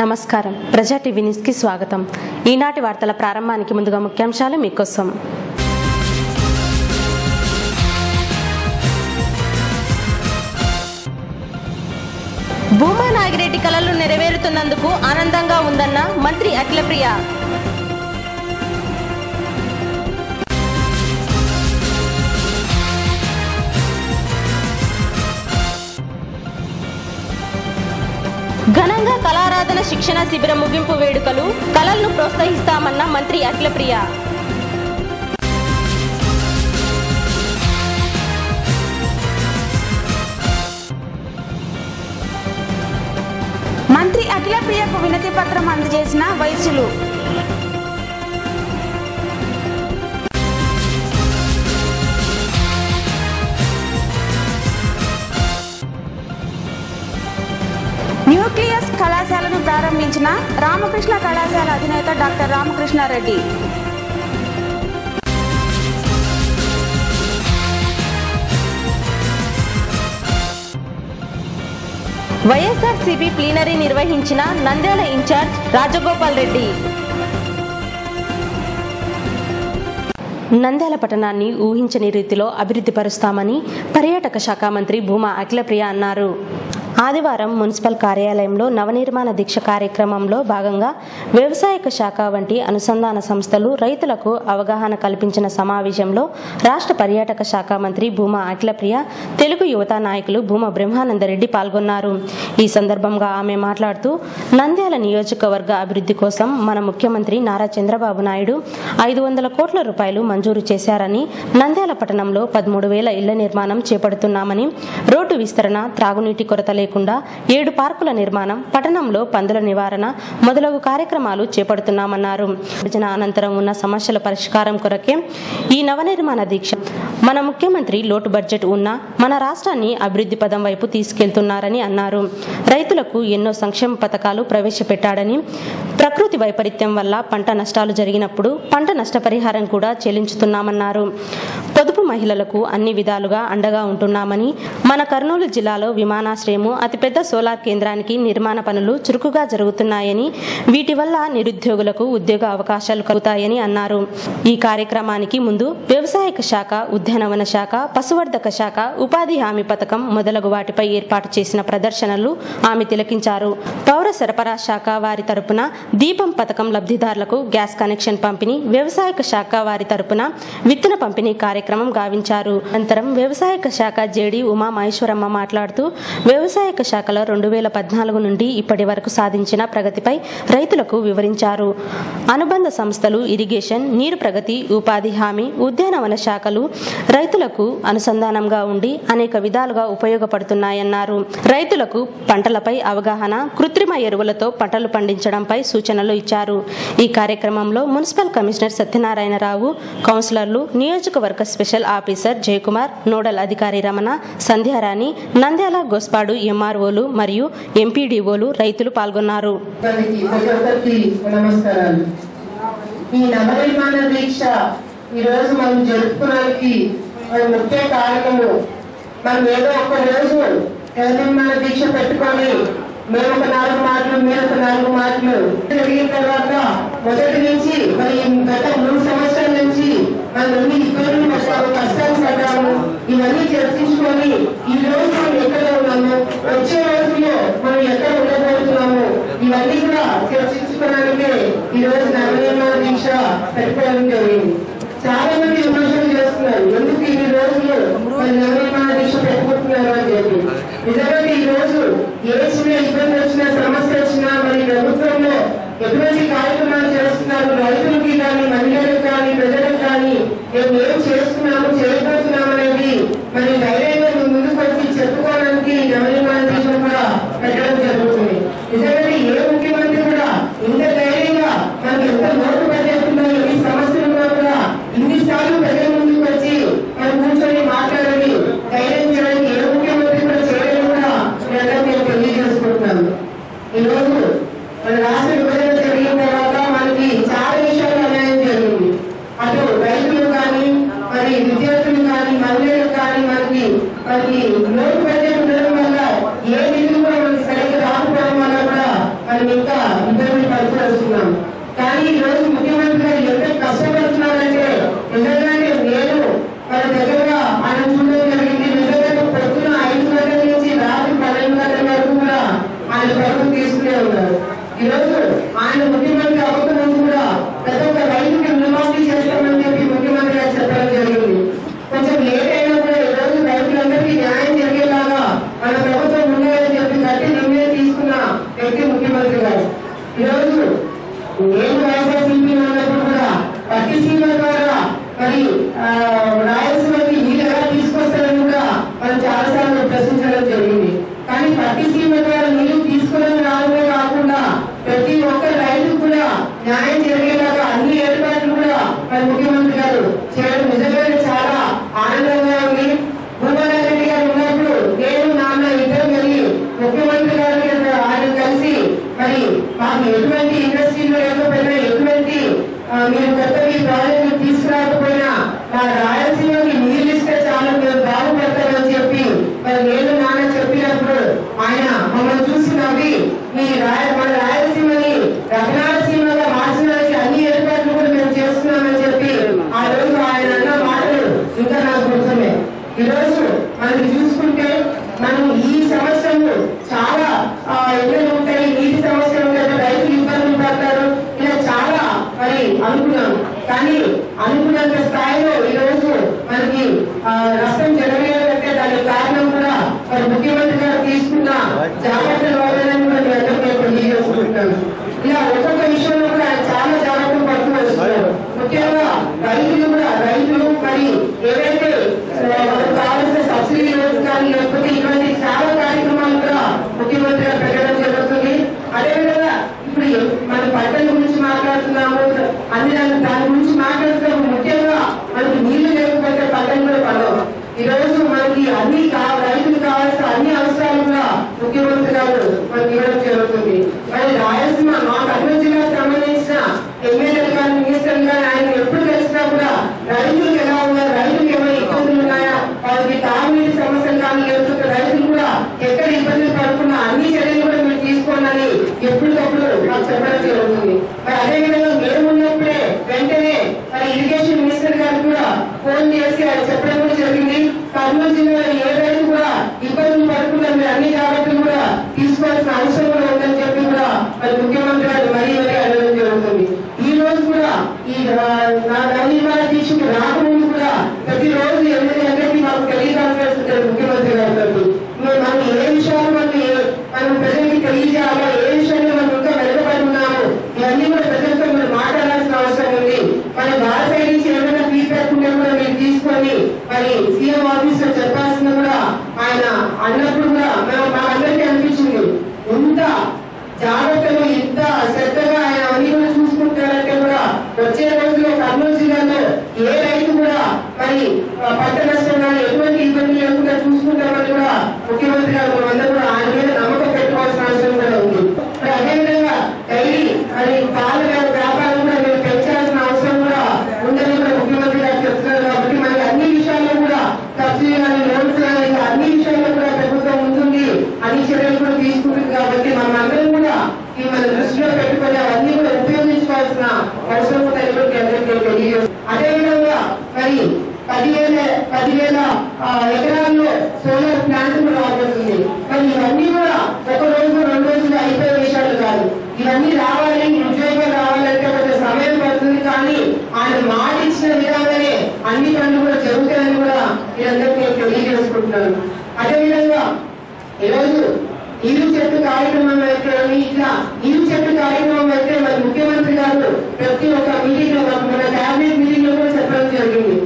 నమస్కారం ప్రజా TV news కి స్వాగతం। ఈనాటి వార్తల ప్రారంభానికి ముందుగా ముఖ్యాంశాలు మీకోసం। భూమా నాగిరెడ్డి కలలు నెరవేరుతున్నందుకు ఆనందంగా ఉందన్న మంత్రి అఖిలప్రియ। ఘనంగా కళారాధన శిక్షణ శిబిరం ముగింపు వేడుకలు, కళలను ప్రోత్సహిస్తామన్న మంత్రి అఖిలప్రియ। మంత్రి అఖిలప్రియకు వినతి పత్రం అందజేసిన వైశ్యులు। న్యూక్లియస్ కళాశాలను ప్రారంభించిన రామకృష్ణ కళాశాల అధినేత డాక్టర్ రామకృష్ణారెడ్డి। వైఎస్ఆర్సీపీ ప్లీనరీ నిర్వహించిన నంద్యాల ఇన్ఛార్జ్ రాజగోపాల్ రెడ్డి। నంద్యాల పట్టణాన్ని ఊహించని రీతిలో అభివృద్ధి పరుస్తామని పర్యాటక శాఖ మంత్రి భూమా అఖిలప్రియ అన్నారు। ఆదివారం మున్సిపల్ కార్యాలయంలో నవనిర్మాణ దీక్ష కార్యక్రమంలో భాగంగా వ్యవసాయక శాఖ వంటి అనుసంధాన సంస్థలు రైతులకు అవగాహన కల్పించిన సమావేశంలో రాష్ట్ర పర్యాటక శాఖ మంత్రి భూమా అఖిలప్రియ, తెలుగు యువత నాయకులు భూమా బ్రహ్మానందరెడ్డి పాల్గొన్నారు। ఈ సందర్భంగా ఆమె మాట్లాడుతూ, నంద్యాల నియోజకవర్గ అభివృద్ధి కోసం మన ముఖ్యమంత్రి నారా చంద్రబాబు నాయుడు 500 కోట్ల రూపాయలు మంజూరు చేశారని, నంద్యాల పట్టణంలో 13,000 ఇళ్ల నిర్మాణం చేపడుతున్నామని, రోడ్డు విస్తరణ, త్రాగునీటి కొరత లేకుండా 7 పార్కుల నిర్మాణం, పట్టణంలో పందుల నివారణ మొదలగు కార్యక్రమాలు చేపడుతున్నామన్నారు। విభజన అనంతరం ఉన్న సమస్యల పరిష్కారం కొరకే ఈ నవనిర్మాణ దీక్ష। మన ముఖ్యమంత్రి లోటు బడ్జెట్ ఉన్న మన రాష్ట్రాన్ని అభివృద్ధి పదం వైపు తీసుకెళ్తున్నారని అన్నారు। రైతులకు ఎన్నో సంక్షేమ పథకాలు ప్రవేశపెట్టాడని, ప్రకృతి వైపరీత్యం వల్ల పంట నష్టాలు జరిగినప్పుడు పంట నష్టపరిహారం కూడా చెల్లించుతున్నామన్నారు। పొదుపు మహిళలకు అన్ని విధాలుగా అండగా ఉంటున్నామని, మన కర్నూలు జిల్లాలో విమానాశ్రయము, అతిపెద్ద సోలార్ కేంద్రానికి నిర్మాణ పనులు చురుకుగా జరుగుతున్నాయని, వీటి వల్ల నిరుద్యోగులకు ఉద్యోగ అవకాశాలు కలుగుతాయని అన్నారు। ఈ కార్యక్రమానికి ముందు వ్యవసాయక శాఖ, ఉద్యానవన శాఖ, పశువర్ధక శాఖ, ఉపాధి హామీ పథకం మొదలగు వాటిపై ఏర్పాటు చేసిన ప్రదర్శనలు ఆమె తిలకించారు। పౌర సరఫరా శాఖ వారి తరపున దీపం పథకం లబ్ధిదారులకు గ్యాస్ కనెక్షన్ పంపిణీ, వ్యవసాయక శాఖ వారి తరపున విత్తన పంపిణీ కార్యక్రమం గావించారు। అనంతరం వ్యవసాయక శాఖ జేడీ ఉమా మహేశ్వరమ్మ మాట్లాడుతూ, వ్యవసాయక శాఖలో 2014 నుండి ఇప్పటి వరకు సాధించిన ప్రగతిపై రైతులకు వివరించారు। అనుబంధ సంస్థలు, ఇరిగేషన్, నీరు ప్రగతి, ఉపాధి హామీ, ఉద్యానవన శాఖలు రైతులకు అనుసంధానంగా ఉండి అనేక విధాలుగా ఉపయోగపడుతున్నాయన్నారు। రైతులకు పంటలపై అవగాహన, కృత్రిమ ఎరువులతో పంటలు పండించడంపై సూచనలు ఇచ్చారు। ఈ కార్యక్రమంలో మున్సిపల్ కమిషనర్ సత్యనారాయణరావు, కౌన్సిలర్లు, నియోజకవర్గ స్పెషల్ ఆఫీసర్ జయకుమార్, నోడల్ అధికారి రమణ, సంధ్యారాణి, నంద్యాల గోస్పాడు ఎంఆర్ఓలు మరియు ఎంపీడీఓలు, రైతులు పాల్గొన్నారు। ఈ నవనిర్మాణ దీక్ష ఈరోజు మనం జరుపుకోవడానికి ముఖ్య కారణము, మనం ఏదో ఒక రోజు నవనిర్మాణ దీక్ష పెట్టుకొని మేము ఒక 4 మాటలు, మీరు ఒక 4 మాటలు జరిగిన తర్వాత మొదటి నుంచి మరి గత 3 సంవత్సరాల నుంచి మనం ఎన్ని ఇబ్బందులు పడ్డాము, కష్టాలు పడ్డాము, ఇవన్నీ చర్చించుకొని ఈ రోజు మనం ఎక్కడ ఉన్నాము, వచ్చే రోజుల్లో మనం ఎక్కడ ఉండబోతున్నాము, ఇవన్నీ కూడా చర్చించుకోవడానికే ఈ రోజు నవనిర్మాణ దీక్ష పెట్టుకోవడం జరిగింది। చాలా మంది విమర్శలు చేస్తున్నారు, ఎందుకు ఇన్ని రోజులు మరి నవనిర్మాణ దీక్ష పెట్టుకుంటున్నారు అని చెప్పి। నిజంగా ఈ రోజు ఏ చిన్న ఇబ్బంది వచ్చినా, సమస్య వచ్చినా మరి ప్రభుత్వంలో ఎటువంటి కార్యక్రమాలు చేస్తున్నారు, రైతులకి కానీ, మహిళలకు కానీ, ప్రజలకు కానీ మేము ఏం చేస్తున్నాము, చేయబోతున్నాం అనేది మరి ధైర్యంగా ముందుకు వచ్చి చెప్పుకోవడానికి నవనిర్మాణ దీక్ష కూడా పెట్టడం జరుగుతుంది। నిజంగా ఏ ముఖ్యమంత్రి కూడా ఇంత ధైర్యంగా మనకి ఎంత లోటు పడిపోతుందో, ఈ సమస్యలు కూడా ఇన్నిసార్లు ప్రజల ముందుకు వచ్చి మనం కూర్చొని మాట్లాడాలి, ధైర్యం చేయడానికి ఏ ముఖ్యమంత్రి కూడా చేయడం కూడా మేము తెలియజేసుకుంటున్నాము। ఈరోజు మన రాష్ట్ర విభజన జరిగిన తర్వాత మనకి చాలా విషయాలు అన్యాయం జరిగింది। అటు రైతులు కానీ, మరి విద్యార్థులు కానీ, మహిళలు కానీ మనకి లోటు బడ్జెట్ ఉండడం వల్ల ఏ నిధులు కూడా మనకి సరిగ్గా రాకపోవడం వల్ల కూడా మరి మనం ఇంకా ఇబ్బంది పడుతూ వస్తున్నాం. కానీ ఈ రోజు ముఖ్యమంత్రి గారు ఎంత కష్టపడుతున్నారంటే నిజంగానే నేను మన దగ్గరగా ఆయన చూడడం జరిగింది. నిజంగా పొద్దున 5 గంటల నుంచి రాత్రి 12 గంటల వరకు కూడా ఆయన ప్రభుత్వం తీసుకునే ఉన్నారు. ఈ రోజు ఆయన ముఖ్యమంత్రి అవ్వకముందు కూడా ప్రతి ఒక్క రైతుకి రుణమాఫీ చేస్తామని చెప్పి ముఖ్యమంత్రి గారు చెప్పడం జరిగింది. కొంచెం లేట్ అయినా కూడా ఈ రోజు రైతులందరికీ న్యాయం జరిగేలాగా మన ప్రభుత్వం ఉన్నాయని చెప్పి గట్టి నిర్ణయం తీసుకున్న వ్యక్తి ముఖ్యమంత్రి గారు. ఈ రోజు నేను వైఎస్ఆర్సీపీ ఉన్నప్పుడు కూడా పట్టిసీమ ద్వారా మరి రాయలసీమకి నీళ్ళు ఎలా తీసుకొస్తారని కూడా మనం చాలాసార్లు ప్రశ్నించడం జరిగింది. కానీ పట్టిసీమ ద్వారా నీళ్లు తీసుకుని రావడమే కాకుండా ప్రతి ఒక్క రైతు కూడా న్యాయం జరిగేలాగా అన్ని ఏర్పాట్లు కూడా మన ముఖ్యమంత్రి గారు చేయడం నిజంగానే చాలా ఆనందంగా ఉంది. భూమనాథ్ రెడ్డి గారు ఉన్నప్పుడు నేను నాన్న ఇద్దరు వెళ్ళి ముఖ్యమంత్రి గారు ఆయన కలిసి మరి మాకు ఎటువంటి ఇండస్ట్రీలో లేకపోయినా ఎటువంటి మీరు కొత్త మీ ప్రాజెక్టు తీసుకురాకపోయినా మా రాయలసీమకి నీళ్ళు ఇస్తే చాలా మేము బాగుపడతామని చెప్పి మరి నేను నాన్న చెప్పినప్పుడు ఆయన మమ్మల్ని చూసి నవ్వి మన రాయలసీమని రత్నాలసీమగా మార్చడానికి అన్ని ఏర్పాట్లు కూడా మేము చేస్తున్నామని చెప్పి ఆ రోజు ఆయన అన్న మాటలు ఇంకా నాకు గుర్తున్నాయి. ఈ రోజు మనకి చూసుకుంటే మనం ఈ సంవత్సరం చాలా ఎండలు ఉంటాయి, నీటి సమస్యలు ఉంటాయి, రైతులు ఇబ్బందులు పడతారు, ఇలా చాలా మరి అనుకున్నాము. కానీ అనుకున్నంత స్థాయిలో ఈ రోజు మనకి నష్టం జరగలేదంటే దానికి కారణం కూడా మరి ముఖ్యమంత్రి గారు తీసుకున్న జాగ్రత్తల వల్లనే కూడా మీ అందరికీ తెలియజేసుకుంటున్నాను. ఇలా ఒక్కొక్క విషయంలో కూడా ఆయన చాలా జాగ్రత్తలు పడుతూ వస్తున్నారు. ముఖ్యంగా రైతులు మరి ఏవైతే కావాల్సిన సబ్సిడీ లోన్స్ కానీ లేకపోతే ఇటువంటి చాలా కార్యక్రమాలు కూడా ముఖ్యమంత్రి గారు పెట్టడం జరుగుతుంది. అదేవిధంగా ఇప్పుడు మన పంటల గురించి మాట్లాడుతున్నాము, అన్ని దాని గురించి మాట్లాడుతున్నాము. ముఖ్యంగా మనకి నీళ్లు లేకపోతే పంటలు కూడా పండవు. ఈ రోజు మనకి అన్ని రైతులు కావాల్సిన అన్ని అవసరాలు కూడా ముఖ్యమంత్రి గారు మనకి ఇవ్వడం జరుగుతుంది. మరి రాయలసీమ మా కర్నూలు జిల్లాకు సంబంధించిన ఎమ్మెల్యేలు కానీ మినిస్టర్లు కానీ ఆయన ఎప్పుడు కలిసినా కూడా రైతులకు ఎలా ఉన్నారు, రైతులకు ఏమైనా ఇబ్బందులు ఉన్నాయా, వాళ్ళకి తాగునీటి సమస్యలు కానీ లేకపోతే రైతులు కూడా ఎక్కడ ఇబ్బందులు పడుతున్నా అన్ని చర్యలు కూడా మీరు తీసుకోవాలని ఎప్పటికప్పుడు మాకు చెప్పడం జరుగుతుంది. మరి అదేవిధంగా మేము ఉన్నప్పుడే వెంటనే మరి ఇరిగేషన్ మినిస్టర్ గారు కూడా ఫోన్ చేసి ఆయన చెప్పడం కూడా జరిగింది. కర్నూలు జిల్లాలో ఏ రైతు కూడా ఇబ్బందులు పడకుండా మీరు అన్ని జాగ్రత్తలు కూడా తీసుకోవాల్సిన అవసరం కూడా ఉందని చెప్పి కూడా మరి ముఖ్యమంత్రి గారు మరీ అడగడం జరుగుతుంది. ఈ రోజు కూడా ఈ నవనిర్మాణ దీక్షకు రాకముందు కూడా ప్రతిరోజు 8 గంటలకి మాకు టెలికాన్ఫరెన్స్ ఉంటుంది ముఖ్యమంత్రి గారితో. మనం ఏ విషయాలు మనం ప్రజలకి తెలియజేయాలో, ఏ విషయాన్ని మనం ఇంకా వెనుకబడి ఉన్నాము, ఇవన్నీ కూడా ప్రజలతో మీరు మాట్లాడాల్సిన అవసరం ఉంది. మన భారత సైడ్ నుంచి ఏమైనా ఫీడ్బ్యాక్ ఉంటే కూడా మీరు తీసుకొని మరి సీఎం ఆఫీస్ లో చెప్పాల్సింది కూడా ఆయన అన్నప్పుడు కూడా మాకందరికీ అనిపించింది. ఇంత జాగ్రత్తలు ఇంత శ్రద్ధగా ఆయన అన్ని కూడా చూసుకుంటారంటే కూడా వచ్చే రోజుల్లో కర్నూలు జిల్లాలో ఏ రైతు కూడా మరి పంట నష్టం కానీ ఎటువంటి ఇబ్బంది లేకుండా చూసుకుంటామని కూడా ముఖ్యమంత్రి గారు అందరూ కూడా ఆయన మీద నమ్మకం పెట్టుకోవాల్సిన అవసరం కూడా ఉంది. మరి అదేవిధంగా డైలీ మరి పాల వ్యాపారం కూడా మీరు పెంచాల్సిన అవసరం కూడా ఉందని కూడా ముఖ్యమంత్రి గారు చెప్తున్నారు. కాబట్టి మనకి అన్ని విషయాల్లో కూడా సబ్సిడీ కానీ లోన్స్ కానీ అన్ని విషయాల్లో కూడా ప్రభుత్వం ఉంటుంది, అన్ని చర్యలు కూడా తీసుకుంటుంది. కాబట్టి మనం అందరం కూడా ఈ మన దృష్టిలో పెట్టుకొని అవన్నీ కూడా ఉపయోగించుకోవాల్సిన అవసరం కూడా తెలియజేస్తుంది. అదేవిధంగా మరి 10,000 ఎకరాల్లో సోలార్ ప్లాంట్ కూడా రాబోతుంది. మరి ఇవన్నీ కూడా ఒక రోజు 2 రోజులు అయిపోయే విషయాలు కాదు. ఇవన్నీ రావాలి, ఉద్యోగం రావాలంటే కొంచెం సమయం పడుతుంది. కానీ ఆయన మాట ఇచ్చిన విధంగానే అన్ని పనులు కూడా జరుగుతాయని కూడా మీరందరికీ నేను తెలియజేసుకుంటున్నాను. అదేవిధంగా ఈరోజు ఇరు చెట్టు కార్యక్రమం అయితే ఇట్లా ఇరు చెట్టు కార్యక్రమం అయితే మరి ముఖ్యమంత్రి గారు ప్రతి ఒక్క మీటింగ్ లో మన క్యాబినెట్ మీటింగ్ లో కూడా చెప్పడం జరిగింది.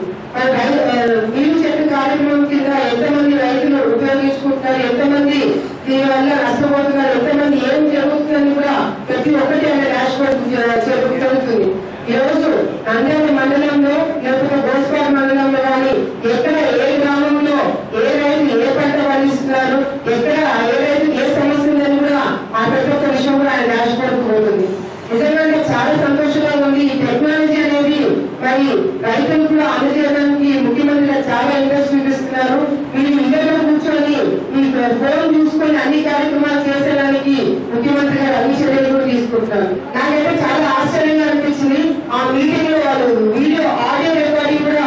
నీరు చెట్టు కార్యక్రమం కింద ఎంతమంది రైతులు ఉపయోగించుకుంటున్నారు, ఎంతమంది దీనివల్ల నష్టపోతున్నారు, ఎంతమంది ఏం జరుగుతుందని కూడా ప్రతి ఒక్కటి ఆయన డాష్ బోర్డ్ జరుగుతుంది. ఈ రోజు నంద్యాల మండలంలో లేకపోతే గోస్పాడు మండలంలో కానీ ఎక్కడ ఏ గ్రామంలో ఏ రైతు ఏ పంట పండిస్తున్నారు, ఎక్కడ ఏ రైతు ఏ సమస్య ఉందని కూడా ఆ ప్రతి ఒక్క విషయం కూడా ఆయన డాష్ బోర్డ్ పోతుంది. నిజంగా చాలా సంతోషంగా ఉంది. ఈ టెక్నాలజీ అనేది మరి రైతులు కూడా అందజేయడానికి ముఖ్యమంత్రి గారు చాలా ఇంట్రెస్ట్ చూపిస్తున్నారు. మీరు ఇళ్ళలో కూర్చొని మీ ఫోన్ చూసుకొని అన్ని కార్యక్రమాలు చేసేదానికి ముఖ్యమంత్రి గారు అన్ని చర్యలు కోరుకుంటున్నాను. నాకైతే చాలా ఆశ్చర్యంగా అనిపించింది. ఆ మీటింగ్ లో వాళ్ళు ఆడియో రికార్డింగ్ కూడా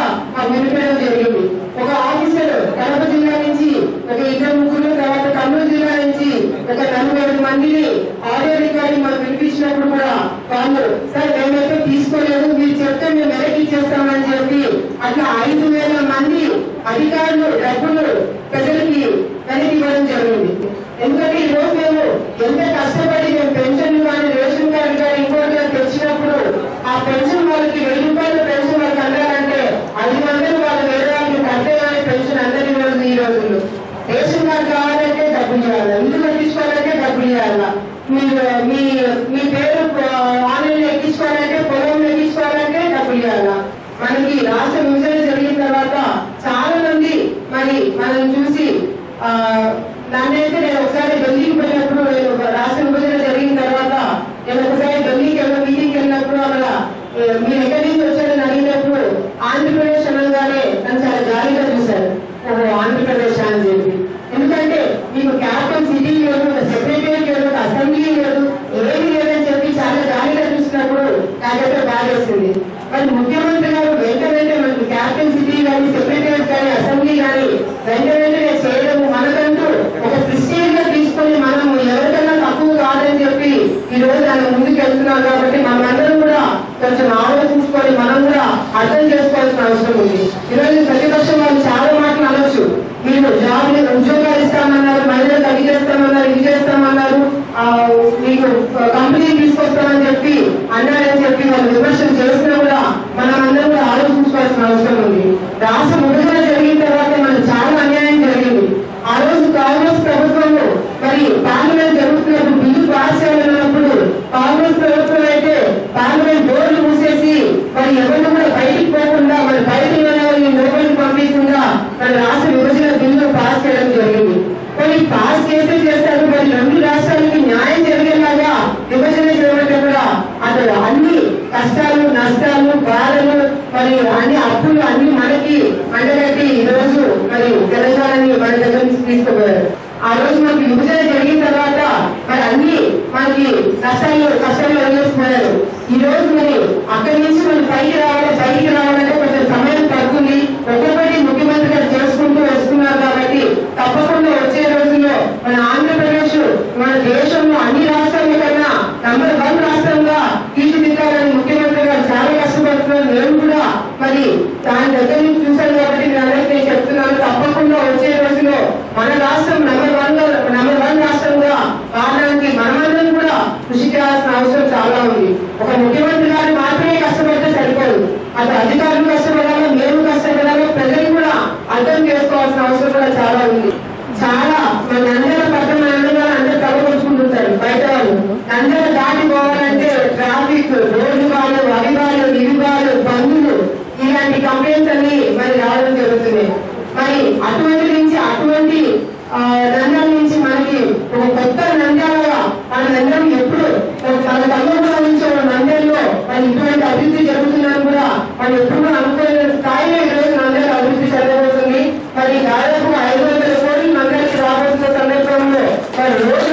వినిపించడం జరిగింది. ఒక ఆఫీసర్ కడప జిల్లా నుంచి ఒక 2-3, తర్వాత కర్నూలు జిల్లా నుంచి ఒక 4-5 మందిని ఆడియో రికార్డింగ్ మనం వినిపించినప్పుడు కూడా వాళ్ళు సార్ మేమైతే తీసుకోలేదు, మీరు చెప్తే మేము వెనక్కి ఇచ్చేస్తామని చెప్పి అట్లా 5,000 మంది అధికారులు డబ్బులు ప్రజలకి వెనక్కి ఇవ్వడం జరిగింది. ఎందుకంటే ఈ రోజు మేము ఎంత కష్టపడి మేము పెన్షన్ కానీ రేషన్ కార్డు కానీ ఇంకోటి తెచ్చినప్పుడు ఆ పెన్షన్ వాళ్ళకి 1000 రూపాయల పెన్షన్ వాళ్ళకి అందాలంటే 500 వాళ్ళు వేరే వాళ్ళకి కట్టే కానీ పెన్షన్ అందరి రోజు ఈ రోజుల్లో రేషన్ కార్డు కావాలంటే డబ్బులు ఇవ్వాలి, ఇల్లు కట్టించుకోవాలంటే డబ్బులు ఇవ్వాలా, మీ పేరు ఆన్లైన్ ఎక్కించుకోవాలంటే పొలం ఎక్కించుకోవాలంటే డబ్బులు ఇవ్వాలా. మనకి రాష్ట్ర విభజన జరిగిన తర్వాత చాలా మంది మరి మనం చూసి నన్నైతే నేను ఒకసారి ఢిల్లీకి పోయినప్పుడు రాష్ట్ర విభజన జరిగిన తర్వాత నేను ఒకసారి ఢిల్లీకి మీటింగ్కి వెళ్ళినప్పుడు అక్కడ మీరు ఎక్కడి నుంచి వచ్చారని అడిగినప్పుడు ఆంధ్రప్రదేశ్ అనగానే నన్ను చాలా జాలీగా చూశారు. ఆంధ్రప్రదేశ్ అని చెప్పి. ఎందుకంటే మీకు క్యాపిటల్ సిటీ లేదు, సెక్రటరియట్ లేదు, అసెంబ్లీ లేదు, ఏమి లేదని చెప్పి చాలా జాలీగా చూసినప్పుడు నాకైతే బాధేస్తుంది. మరి ముఖ్యమంత్రి గారు వెంటనే మనకి క్యాపిటల్ సిటీ కానీ సెక్రటరియట్ కానీ అసెంబ్లీ కానీ వెంటనే చేయడము మనకంటూ ఒక ప్రెస్టీజ్ గా తీసుకొని మనం ఎవరికన్నా తక్కువ కాదని చెప్పి ఈ రోజు ఆయన ముందుకు వెళ్తున్నాం. కాబట్టి మనమందరం కూడా కొంచెం ఆలోచించుకొని మనం కూడా అర్థం చేసుకోవాల్సిన అవసరం ఉంది. ఈరోజు ప్రతిపక్షం వాళ్ళు చాలా మాటలు అనొచ్చు. మీరు ఉద్యోగాలు ఇస్తామన్నారు, మహిళలకు అది చేస్తామన్నారు, ఇది చేస్తామన్నారు, మీకు కంపెనీ తీసుకొస్తామని చెప్పి అన్నారని చెప్పి వాళ్ళు విమర్శలు చేసినా కూడా మనం అందరం కూడా ఆలోచించుకోవాల్సిన అవసరం ఉంది. రాష్ట్ర విభజన జరిగిన తర్వాత మనకు చాలా అన్యాయం జరిగింది. ఆ రోజు కాంగ్రెస్ ప్రభుత్వంలో మరి పార్లమెంట్ జరుగుతున్నప్పుడు బిల్లు పాస్ చేయాలన్నప్పుడు కాంగ్రెస్ ప్రభుత్వం అయితే పార్లమెంట్ డోర్లు మూసేసి మరి ఎవరిని కూడా బయటికి పోకుండా మరి బయటకు లోపలికి పంపించకుండా మరి రాష్ట్ర విభజన బిల్లు పాస్ చేయడం జరిగింది. మరి పాస్ చేస్తారు. మరి 2 రాష్ట్రాలకి న్యాయం జరిగేలాగా విభజన చేయబట్టే కూడా అతడు అన్ని కష్టాలు, నష్టాలు, బాధలు, మరి అన్ని అప్పులు అన్ని మనకి అండగట్టి ఈ రోజు మరి తెలంగాణని మన దగ్గర నుంచి తీసుకుపోయారు. ఆ రోజు మనకి విభజన జరిగిన తర్వాత మరి అన్ని మనకి కష్టాలు వదిలేసిపోయారు. ఈ రోజు మరి అక్కడి నుంచి మనం బయటికి రావాలంటే కొంచెం సమయం పడుతుంది. ఒక్కొక్కటి ముఖ్యమంత్రి గారు చేసుకుంటూ వస్తున్నారు. కాబట్టి తప్పకుండా వచ్చే రోజుల్లో మన ఆంధ్రప్రదేశ్ మన దేశంలో అన్ని రాష్ట్రాల కన్నా నంబర్ 1 రాష్ట్రంగా తీర్చిదిద్దాలని ముఖ్యమంత్రి గారు చాలా కష్టపడుతున్నారు. నేను కూడా మరి దాని దగ్గర నుంచి చూశాను కాబట్టి నేను చెప్తున్నాను. తప్పకుండా వచ్చే రోజుల్లో మన రాష్ట్రం నంబర్ 1 రాష్ట్రంగా కావడానికి మనమందరం కూడా కృషి చేయాల్సిన అవసరం చాలా ఉంది. ఒక ముఖ్యమంత్రి గారు మాత్రమే కష్టపడితే సరిపోదు. అటు అధికారులు కష్టపడాలి, మేము కష్టపడాలి, ప్రజలు కూడా అర్థం చేసుకోవాల్సిన అవసరం కూడా చాలా ఉంది. చాలా మన అందరూ పక్కన అందరూ తలకొచ్చుకుంటుంటారు బయట వాళ్ళు. అందరూ దాటిపోవాలంటే ట్రాఫిక్, రోడ్లు వాళ్ళు, అవివాళ్ళు, ఇరువాళ్ళు, బంధువులు ఇలాంటి కంప్లైంట్స్ అన్ని మరి రావడం జరుగుతుంది. మరి అటువంటి నంద్యాల నుంచి మనకి ఒక కొత్త నంద్యాలగా మనందరం ఎప్పుడు మన తల్లిదండ్రుల నుంచి నంద్యాలలో మరి ఇటువంటి అభివృద్ధి జరుగుతుందని కూడా మనం ఎప్పుడు అనుకోలేని స్థాయిలో ఈరోజు నంద్యాల అభివృద్ధి జరగబోతుంది. మరి దాదాపు 500 కోట్లు నంద్యాలకి రాబోతున్న సందర్భంలో మరి రోడ్డు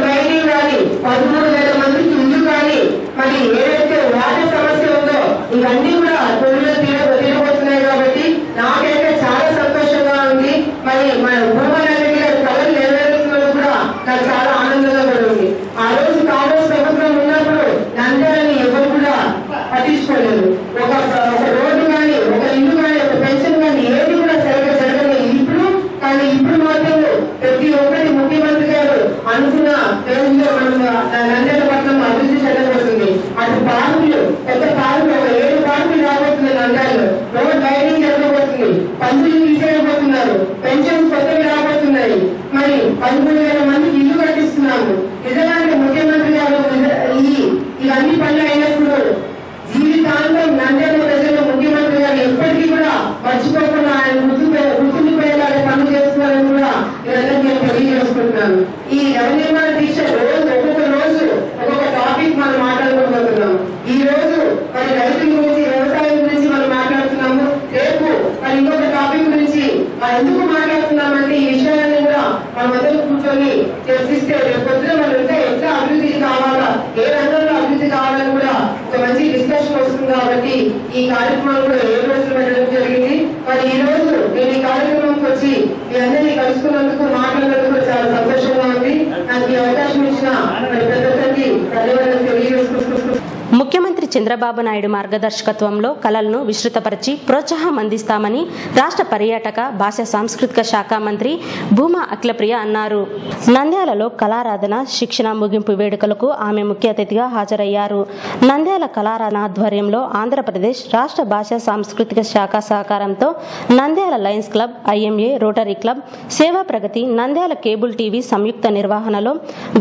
వైద్యం కానీ 13,000 మందికి ఇల్లు కానీ మరి ఏదైతే వాటర్ సమస్య ఉందో ఇవన్నీ కూడా త్వరలో తీరబోతున్నాయి. కాబట్టి నాకైతే చాలా సంతోషంగా ఉంది. మరి మన భూమనారెడ్డి గారి కళలు నెరవేరుతున్నది కూడా నాకు చాలా ఆనందంగా కూడా ఉంది. ఆ రోజు కాంగ్రెస్ ప్రభుత్వం ఉన్నప్పుడు నంద్యాలని ఎవరు కూడా పట్టించుకోలేదు. ఒక రోడ్డు కానీ, ఒక ఇల్లు కానీ, ఒక పెన్షన్ కానీ ఏది కూడా సరిగ్గా జరగలేదు. ఇప్పుడు మాత్రం ప్రతి ఒక్కటి ముఖ్యమంత్రి గారు అనుకున్న రోజుల్లో మనం నంద్యాల పట్నం అభివృద్ధి చెందబోతుంది. అటు పార్కులు, పెద్ద పార్కులు, ఒక 7 పార్కులు రాబోతుంది నంద్యాలలో. రోడ్ లైటింగ్ జరగబోతుంది, పంచులు తీసేయబోతున్నారు, పెన్షన్స్ కొత్తవి రాబోతున్నాయి. మరి 13,000 మందికి ఇల్లు కట్టిస్తున్నాము. నిజంగా ముఖ్యమంత్రి గారు ఇవన్నీ పనులు అయినప్పుడు జీవితాంతం నంద్యాల ప్రజలు ముఖ్యమంత్రి గారు ఎప్పటికీ కూడా మర్చిపోకుండా ఆయన గుర్తుండిపోయేలాగా పనులు చేస్తున్నారని కూడా వీళ్ళందరికీ నేను తెలియజేసుకుంటున్నాను. ఈ నవనిర్మాణ దీక్ష ఒక్కొక్క రోజు ఒక్కొక్క టాపిక్ మనం మాట్లాడుకోబోతున్నాము. ఈ రోజు మరి రైతుల గురించి, వ్యవసాయం గురించి మనం మాట్లాడుతున్నాము. రేపు మరి ఇంకొక టాపిక్ గురించి ఎందుకు మాట్లాడుతున్నామంటే ఈ విషయాన్ని కూడా మనం అందరూ కూర్చొని కూర్చొని చర్చిస్తే రేపొద్దున మనం ఎట్లా అభివృద్ధి కావాలా, ఏ రంగంలో అభివృద్ధి కావాలని కూడా ఒక మంచి డిస్కషన్ వస్తుంది. కాబట్టి ఈ కార్యక్రమం కూడా 7 రోజులు పెట్టడం జరిగింది. మరి ఈ రోజు నేను ఈ కార్యక్రమంకి వచ్చి మీ అందరినీ కలుసుకున్నందుకు, మాట్లాడినందుకు చాలా సంతోషంగా ఉంది. నాకు ఈ అవకాశం ఇచ్చిన మరి పెద్దకి ధన్యవాదాలు తెలియజేసుకుంటున్నాను. ముఖ్యమంత్రి చంద్రబాబు నాయుడు మార్గదర్శకత్వంలో కళలను విస్తృతపరిచి ప్రోత్సాహం అందిస్తామని రాష్ట్ర పర్యాటక భాషా సాంస్కృతిక శాఖ మంత్రి భూమా అఖిలప్రియ అన్నారు. నంద్యాలలో కళారాధన శిక్షణ ముగింపు వేడుకలకు ఆమె ముఖ్య అతిథిగా హాజరయ్యారు. నంద్యాల కళారాధన ఆధ్వర్యంలో ఆంధ్రప్రదేశ్ రాష్ట్ర భాషా సాంస్కృతిక శాఖ సహకారంతో Nandyal Lions club, IMA, rotary club, సేవా ప్రగతి, నంద్యాల కేబుల్ టీవీ సంయుక్త నిర్వహణలో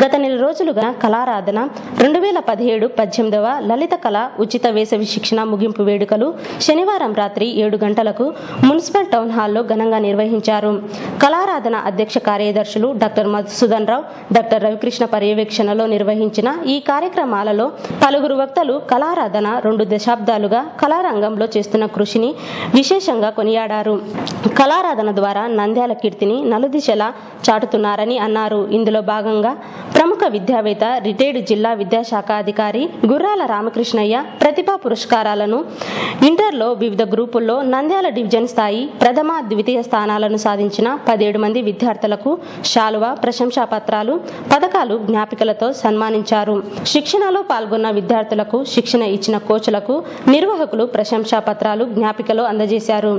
గత నెల రోజులుగా కళారాధన 2017-18వ లలిత కళ ఉచిత వేసవి శిక్షణ ముగింపు వేడుకలు శనివారం రాత్రి 7 గంటలకు మున్సిపల్ టౌన్ హాల్లో ఘనంగా నిర్వహించారు. కళారాధన అధ్యక్ష కార్యదర్శులు డాక్టర్ మధుసూదన్ రావు, డాక్టర్ రవికృష్ణ పర్యవేక్షణలో నిర్వహించిన ఈ కార్యక్రమాలలో పలువురు వక్తలు కళారాధన 2 దశాబ్దాలుగా కళారంగంలో చేస్తున్న కృషిని విశేషంగా కొనియాడారు. కళారాధన ద్వారా నంద్యాల కీర్తిని నలుదిశలా చాటుతున్నారని అన్నారు. ఇందులో భాగంగా ప్రముఖ విద్యావేత్త, రిటైర్డ్ జిల్లా విద్యాశాఖ అధికారి గుర్రాల రామకృష్ణయ్య ప్రతిభా పురస్కారాలను, ఇంటర్లో వివిధ గ్రూపుల్లో నంద్యాల డివిజన్ స్థాయి ప్రథమ, ద్వితీయ స్థానాలను సాధించిన 17 మంది విద్యార్థులకు శాలువా, ప్రశంసా పత్రాలు, పథకాలు, జ్ఞాపికలతో సన్మానించారు. శిక్షణలో పాల్గొన్న విద్యార్థులకు, శిక్షణ ఇచ్చిన కోచ్లకు, నిర్వాహకులు ప్రశంసా పత్రాలు, జ్ఞాపికలు అందజేశారు.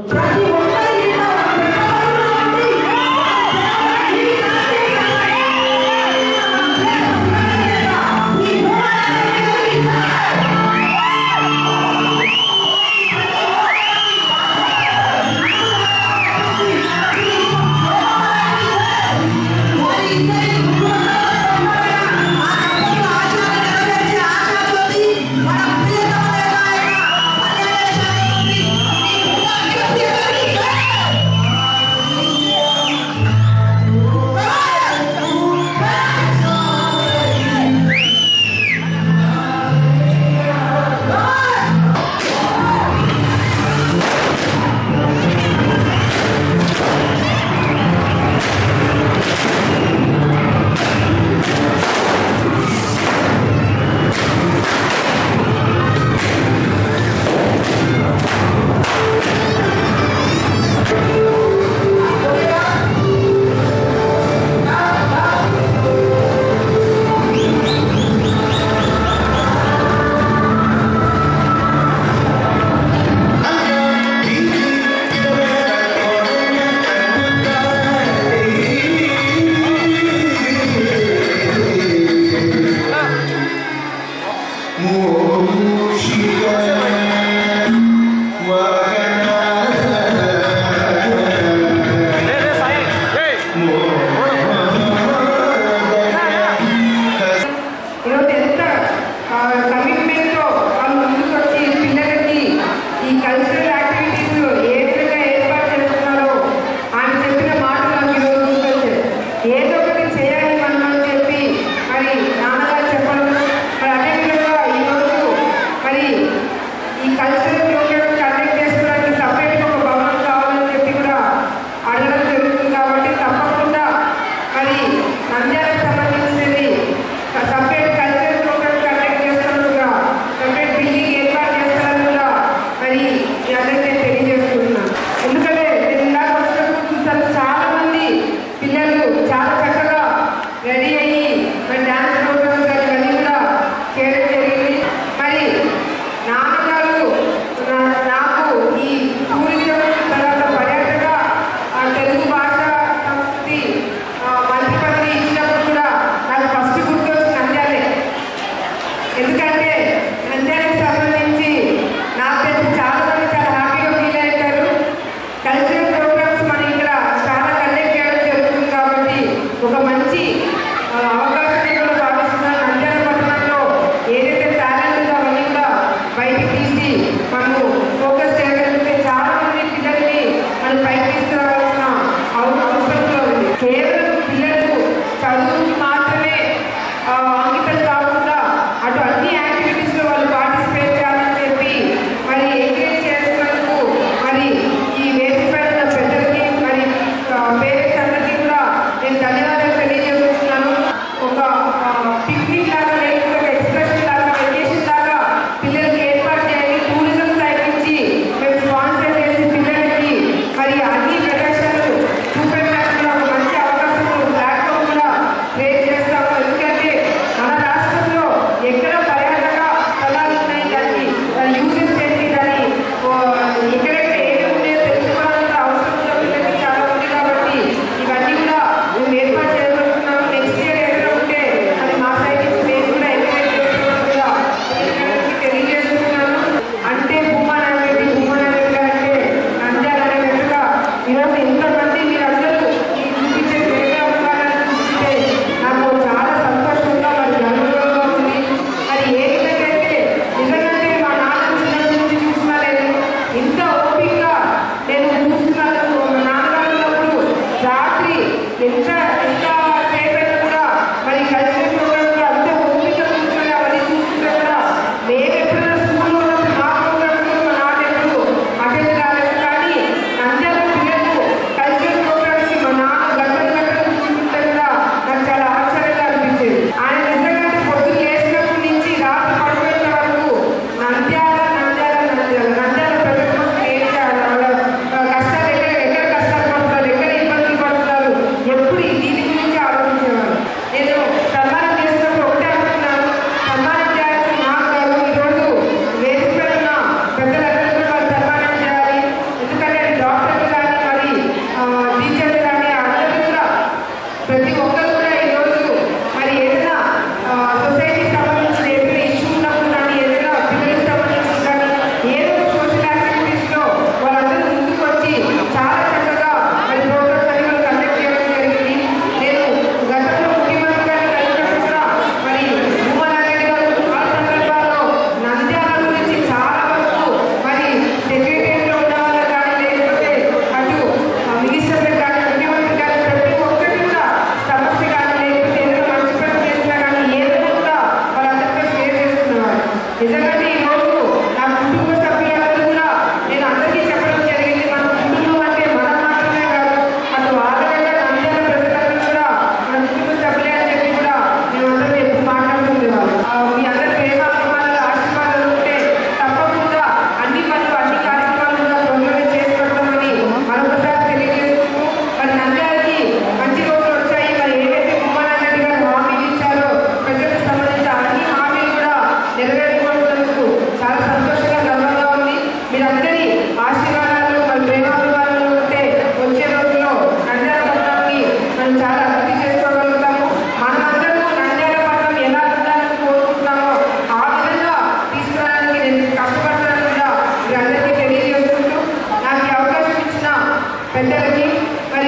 పెద్దలకి మరి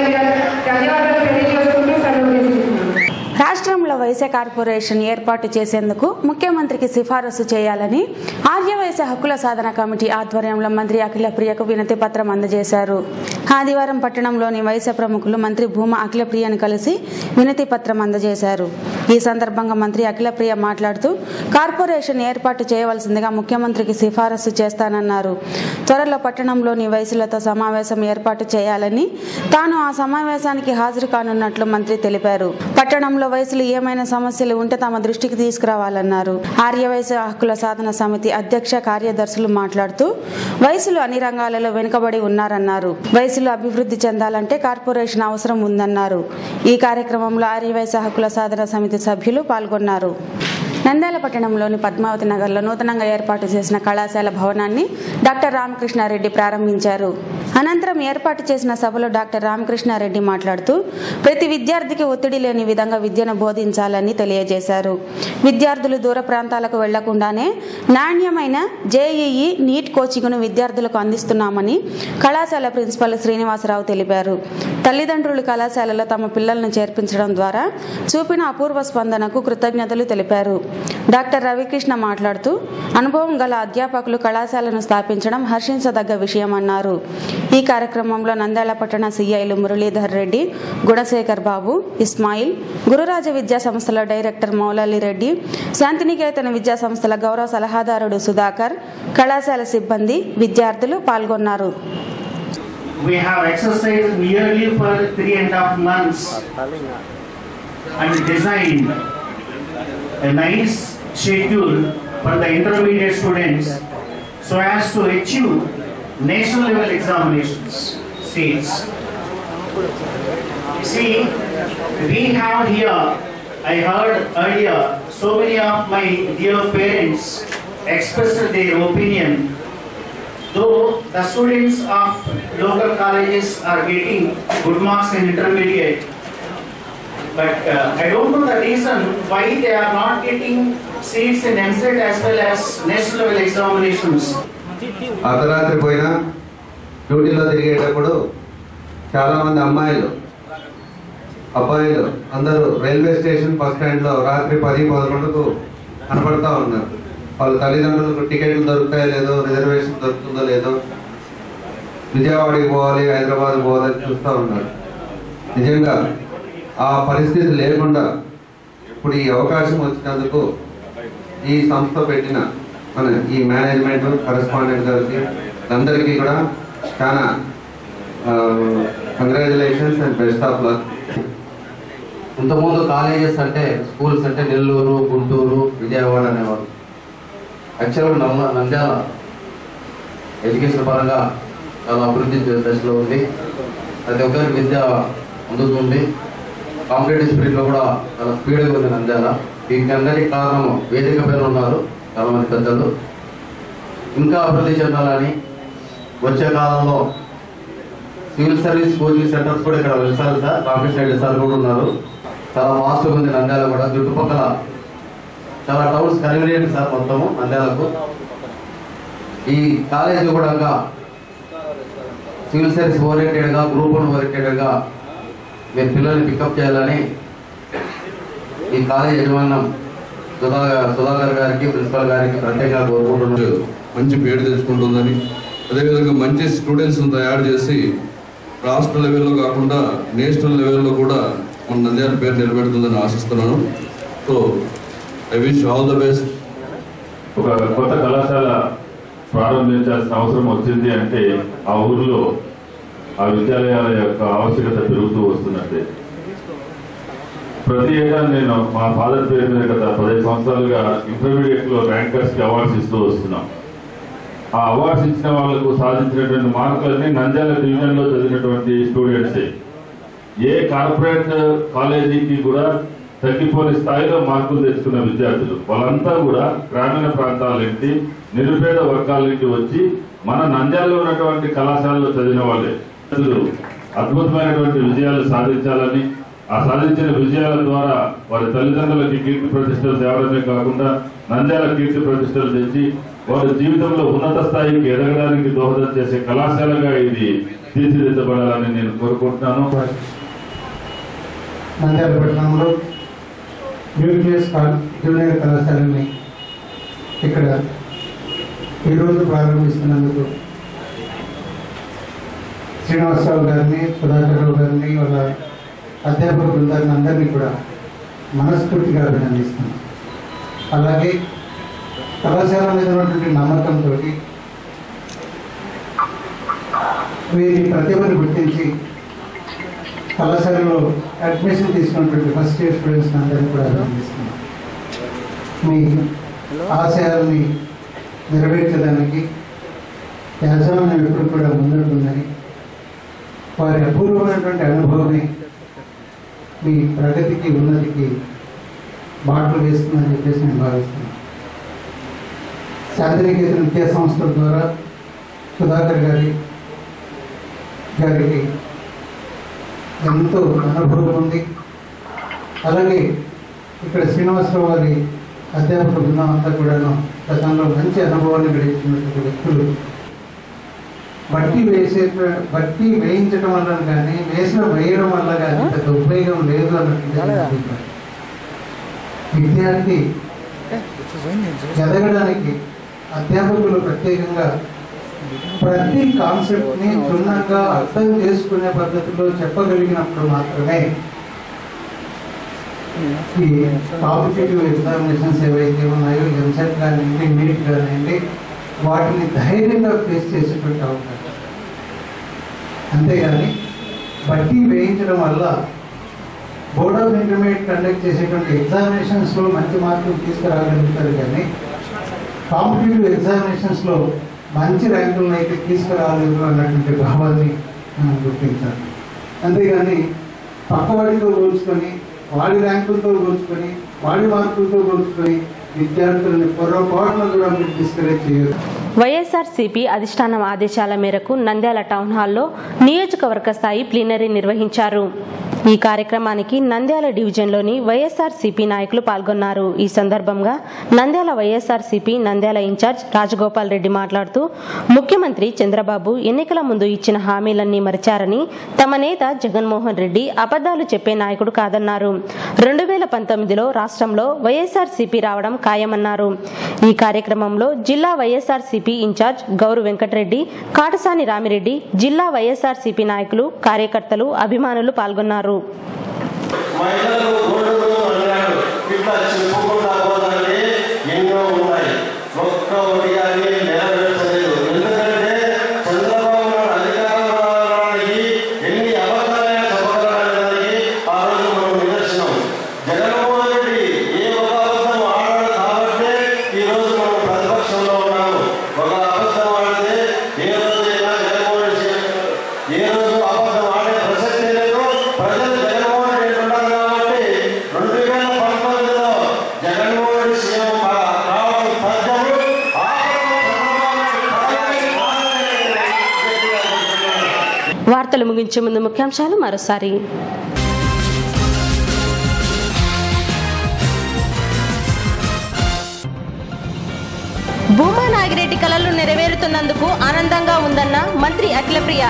ధన్యవాదాలు తెలియజేసుకుంటూ సెలవు తీసుకుంటున్నాను. రాష్ట్రంలో వైశ్య కార్పొరేషన్ ఏర్పాటు చేసేందుకు ముఖ్యమంత్రికి సిఫారసు చేయాలని ఆర్యవైశ్య హక్కుల సాధన కమిటీ ఆధ్వర్యంలో మంత్రి అఖిలప్రియకు వినతి పత్రం అందజేశారు. ఆదివారం పట్టణంలోని వైశ్య ప్రముఖులు మంత్రి భూమా అఖిలప్రియను కలిసి వినతి పత్రం అందజేశారు. ఈ సందర్భంగా మంత్రి అఖిలప్రియ మాట్లాడుతూ కార్పొరేషన్ ఏర్పాటు చేయవలసిందిగా ముఖ్యమంత్రికి సిఫారసు చేస్తానన్నారు. త్వరలో పట్టణంలోని వైశ్యులతో సమావేశం ఏర్పాటు చేయాలని, తాను ఆ సమావేశానికి హాజరు కానున్నట్లు మంత్రి తెలిపారు. పట్టణంలో వయసులు ఏమైనా సమస్యలు ఉంటే తమ దృష్టికి తీసుకురావాలన్నారు. ఆర్యవైశ్య హక్కుల సాధన సమితి అధ్యక్ష కార్యదర్శులు మాట్లాడుతూ వయసులు అన్ని రంగాలలో వెనుకబడి ఉన్నారన్నారు. వయసులు అభివృద్ధి చెందాలంటే కార్పొరేషన్ అవసరం ఉందన్నారు. ఈ కార్యక్రమంలో ఆర్యవైశ్య హక్కుల సాధన సమితి సభ్యులు పాల్గొన్నారు. నంద్యాల పట్టణంలోని పద్మావతి నగర్లో నూతనంగా ఏర్పాటు చేసిన కళాశాల భవనాన్ని డాక్టర్ రామకృష్ణారెడ్డి ప్రారంభించారు. అనంతరం ఏర్పాటు చేసిన సభలో డాక్టర్ రామకృష్ణారెడ్డి మాట్లాడుతూ ప్రతి విద్యార్థికి ఒత్తిడి లేని విధంగా విద్యను బోధించాలని తెలియజేశారు. విద్యార్థులు దూర ప్రాంతాలకు వెళ్లకుండానే నాణ్యమైన జేఈఈ నీట్ కోచింగ్ను విద్యార్థులకు అందిస్తున్నామని కళాశాల ప్రిన్సిపల్ శ్రీనివాసరావు తెలిపారు. తల్లిదండ్రులు కళాశాలలో తమ పిల్లలను చేర్పించడం ద్వారా చూపిన అపూర్వ స్పందనకు కృతజ్ఞతలు తెలిపారు. డాక్టర్ రవికృష్ణ మాట్లాడుతూ అనుభవం గల అధ్యాపకులు కళాశాలను స్థాపించడం హర్షించదగ్గ విషయమన్నారు. ఈ కార్యక్రమంలో నంద్యాల పట్టణ సిఐలు మురళీధర్ రెడ్డి, గుణశేఖర్ బాబు, ఇస్మాయిల్, గురురాజ విద్యా సంస్థల డైరెక్టర్ మౌలాలి రెడ్డి, శాంతినికేతన విద్యా సంస్థల గౌరవ సలహాదారుడు సుధాకర్, కళాశాల సిబ్బంది, విద్యార్థులు పాల్గొన్నారు. We have exercised nearly for 3.5 months and designed a nice schedule for the intermediate students so as to achieve national level examinations seats. See, we have here, I heard earlier, so many of my dear parents expressed their opinion. Though the students of local colleges are getting good marks in intermediate, but I don't know the reason why they are not getting seats in MCET as well as national level examinations. అర్ధరాత్రి పోయినా డ్యూటీలో తిరిగేటప్పుడు చాలా మంది అమ్మాయిలు అబ్బాయిలు అందరూ railway station bus stand లో రాత్రి 10-11కు కనపడతా ఉన్నారు. వాళ్ళ తల్లిదండ్రులకు టికెట్లు దొరుకుతాయో లేదో, రిజర్వేషన్ దొరుకుతుందో లేదో, విజయవాడకి పోవాలి, హైదరాబాద్ పోవాలని చూస్తూ ఉన్నారు. నిజంగా ఆ పరిస్థితి లేకుండా ఇప్పుడు ఈ అవకాశం వచ్చినందుకు ఈ సంస్థ పెట్టిన మన ఈ మేనేజ్మెంట్, కరెస్పాండెంట్ గారికి అందరికీ కూడా చాలా congratulations and best of luck. ఇంతకుముందు కాలేజెస్ అంటే, స్కూల్స్ అంటే నెల్లూరు, గుంటూరు, విజయవాడ అనేవారు. యాక్చువల్గా నంద్యాల ఎడ్యుకేషన్ పరంగా చాలా అభివృద్ధి దశలో ఉంది. ప్రతి ఒక్కరికి విద్య అందుతుంది. కాంపిటేటివ్ స్పిరిట్లో కూడా చాలా స్పీడ్గా ఉంది నంద్యాల. దీనికి అందరికీ కారణం వేదిక పైన ఉన్నారు చాలా మంది పెద్దలు. ఇంకా అభివృద్ధి చెందాలని వచ్చే కాలంలో సివిల్ సర్వీస్ కోచింగ్ సెంటర్స్ కూడా ఇక్కడ వెళ్తారు సార్. రామకృష్ణ రెడ్డి సార్ కూడా ఉన్నారు. చాలా ఫాస్ట్గా ఉంది నంద్యాల కూడా. చుట్టుపక్కల చాలా టౌన్స్ కన్వీనియంట్ సార్ మొత్తము నంద్యాలకు. ఈ కాలేజీ కూడా సివిల్ సర్వీస్ ఓరియంటెడ్గా, గ్రూప్ 1 ఓరియంటెడ్గా మీరు పిల్లల్ని పికప్ చేయాలని ఈ కాలేజ్ యజమానం సుధాకర్ గారికి, ప్రిన్సిపల్ గారికి ప్రత్యేకంగా కోరుకుంటున్నారు. మంచి పేరు తెచ్చుకుంటుందని, అదేవిధంగా మంచి స్టూడెంట్స్ని తయారు చేసి రాష్ట్ర లెవెల్లో కాకుండా నేషనల్ లెవెల్లో కూడా మన నంద్యాల పేరు నిలబెడుతుందని ఆశిస్తున్నాను. So I wish all the best. ఒక కొత్త కళాశాల ప్రారంభించాల్సిన అవసరం వచ్చింది అంటే ఆ ఊరిలో ఆ విద్యాలయాల యొక్క ఆవశ్యకత పెరుగుతూ వస్తున్నట్టే. ప్రతి ఏటా నేను మా ఫాదర్ పేరు మీద గత 15 సంవత్సరాలుగా ఇంటర్మీడియట్లో ర్యాంకర్స్కి అవార్డ్స్ ఇస్తూ వస్తున్నాం. ఆ అవార్డ్స్ ఇచ్చిన వాళ్లకు సాధించినటువంటి మార్కులన్నీ నంద్యాల డివిజన్లో చదివినటువంటి స్టూడెంట్సే. ఏ కార్పొరేట్ కాలేజీకి కూడా తగ్గిపోని స్థాయిలో మార్కులు తెచ్చుకున్న విద్యార్థులు వాళ్ళంతా కూడా గ్రామీణ ప్రాంతాల నుండి, నిరుపేద వర్గాల నుండి వచ్చి మన నంద్యాలలో ఉన్నటువంటి కళాశాలలో చదివిన వాళ్ళే. అద్భుతమైనటువంటి విజయాలు సాధించాలని, ఆ సాధించిన విజయాల ద్వారా వారి తల్లిదండ్రులకి కీర్తి ప్రతిష్టలు తేవడమే కాకుండా నంద్యాల కీర్తి ప్రతిష్టలు తెచ్చి వారి జీవితంలో ఉన్నత స్థాయికి ఎదగడానికి దోహదం చేసే కళాశాలగా ఇది తీర్చిదిద్దబడాలని నేను కోరుకుంటున్నాను. నంద్యాల పట్టణంలో న్యూక్లియస్ జూనియర్ కళాశాలని ఇక్కడ ఈరోజు ప్రారంభిస్తున్నందుకు శ్రీనివాసరావు గారిని, సుధాకర్రావు గారిని, వాళ్ళ అధ్యాపక బృందాన్ని అందరినీ కూడా మనస్ఫూర్తిగా అభినందిస్తున్నాను. అలాగే కళాశాల మీద ఉన్నటువంటి నమ్మకంతో వీరి ప్రతిభను గుర్తించి కళాశాలలో అడ్మిషన్ తీసుకున్నటువంటి ఫస్ట్ ఇయర్ స్టూడెంట్స్ అందరినీ కూడా అభినందిస్తున్నాను. మీ ఆశయాల్ని నెరవేర్చడానికి యాజమాన్యం ఎప్పుడు కూడా ముందుంటుందని, వారి అపూర్వమైనటువంటి అనుభవమే మీ ప్రగతికి, ఉన్నతికి బాటలు వేస్తుందని చెప్పేసి నేను భావిస్తున్నాను. శాంతినికేతన్ విద్యా సంస్థల ద్వారా సుధాకర్ గారికి ఎంతో అనుభవం ఉంది. అలాగే ఇక్కడ శ్రీనివాసరావు గారి అధ్యాపక బృందం అంతా కూడాను గతంలో మంచి అనుభవాన్ని గడిచినటువంటి వ్యక్తులు. బట్టి వేయించడం వల్ల కానీ వేయడం వల్ల కానీ పెద్ద ఉపయోగం లేదు అన్నట్టు విద్యార్థి ఎదగడానికి అధ్యాపకులు ప్రత్యేకంగా ప్రతి కాన్సెప్ట్ని క్షుణ్ణంగా అర్థం చేసుకునే పద్ధతిలో చెప్పగలిగినప్పుడు మాత్రమే ఈ కాంపిటేటివ్ ఎగ్జామినేషన్స్ ఏవైతే ఉన్నాయో, ఎంసెట్ కానివ్వండి, నీట్ కానివ్వండి, వాటిని ధైర్యంగా ఫేస్ చేసేటువంటి అవకాశం. అంతేగాని బట్టి వేయించడం వల్ల బోర్డ్ ఆఫ్ ఇంటర్మీడియట్ కండక్ట్ చేసేటువంటి ఎగ్జామినేషన్స్లో మంచి మార్కులు తీసుకురాగలుగుతారు, కానీ కాంపిటేటివ్ ఎగ్జామినేషన్స్లో మంచి ర్యాంకులను అయితే తీసుకురాలేదు అన్నటువంటి భావాన్ని మనం గుర్తించాలి. అంతేగాని పక్కవాడితో పోల్చుకొని, వాడి ర్యాంకులతో పోల్చుకొని, వాడి మార్కులతో పోల్చుకొని విద్యార్థులను పొరపాటున కూడా మీరు డిస్కరేజ్ చేయరు. వైఎస్ఆర్సీపీ అధిష్టానం ఆదేశాల మేరకు నంద్యాల టౌన్ హాల్లో నియోజకవర్గ స్థాయి ప్లీనరీ నిర్వహించారు. ఈ కార్యక్రమానికి నంద్యాల డివిజన్లోని వైఎస్ఆర్సీపీ నాయకులు పాల్గొన్నారు. ఈ సందర్భంగా నంద్యాల వైఎస్ఆర్సీపీ నంద్యాల ఇన్ఛార్జ్ రాజగోపాల్ రెడ్డి మాట్లాడుతూ, ముఖ్యమంత్రి చంద్రబాబు ఎన్నికల ముందు ఇచ్చిన హామీలన్నీ మరిచారని, తమ నేత జగన్మోహన్ రెడ్డి అబద్దాలు చెప్పే నాయకుడు కాదన్నారు. 2019లో రాష్ట్రంలో వైఎస్ఆర్సీపీ రావడం ఖాయమన్నారు. ఈ కార్యక్రమంలో జిల్లా వైఎస్ఆర్సీపీ ఇన్ఛార్జ్ గౌరు వెంకటరెడ్డి, కాటసాని రామిరెడ్డి, జిల్లా వైఎస్ఆర్సీపీ నాయకులు, కార్యకర్తలు, అభిమానులు పాల్గొన్నారు. వార్తలు ముగించే ముందు ముఖ్యాంశాలు మరోసారి. భూమా నాగిరెడ్డి కలలు నెరవేరుతున్నందుకు ఆనందంగా ఉందన్న మంత్రి అఖిలప్రియ.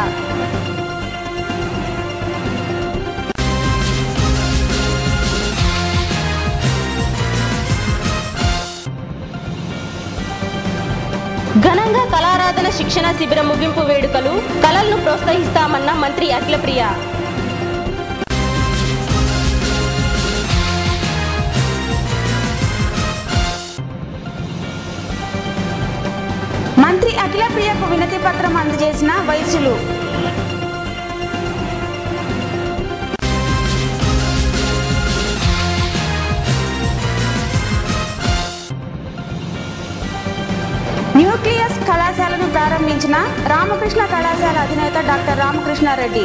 ఘనంగా కళారాధన శిక్షణ శిబిరం ముగింపు వేడుకలు, కళలను ప్రోత్సహిస్తామన్న మంత్రి అఖిలప్రియ. మంత్రి అఖిలప్రియకు వినతి పత్రం అందజేసిన వైశ్యులు. న్యూక్లియస్ కళాశాలను ప్రారంభించిన రామకృష్ణ కళాశాల అధినేత డాక్టర్ రామకృష్ణారెడ్డి.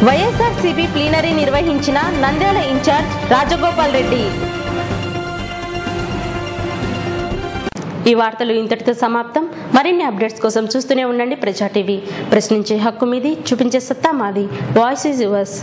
వైఎస్ఆర్సీపీ ప్లీనరీ నిర్వహించిన నంద్యాల ఇన్ఛార్జ్ రాజగోపాల్ రెడ్డి. ఈ వార్తలు ఇంతటితో సమాప్తం. మరిన్ని అప్డేట్స్ కోసం చూస్తూనే ఉండండి ప్రజా టీవీ. ప్రశ్నించే హక్కు మీది, చూపించే సత్తా మాది. Voice is yours.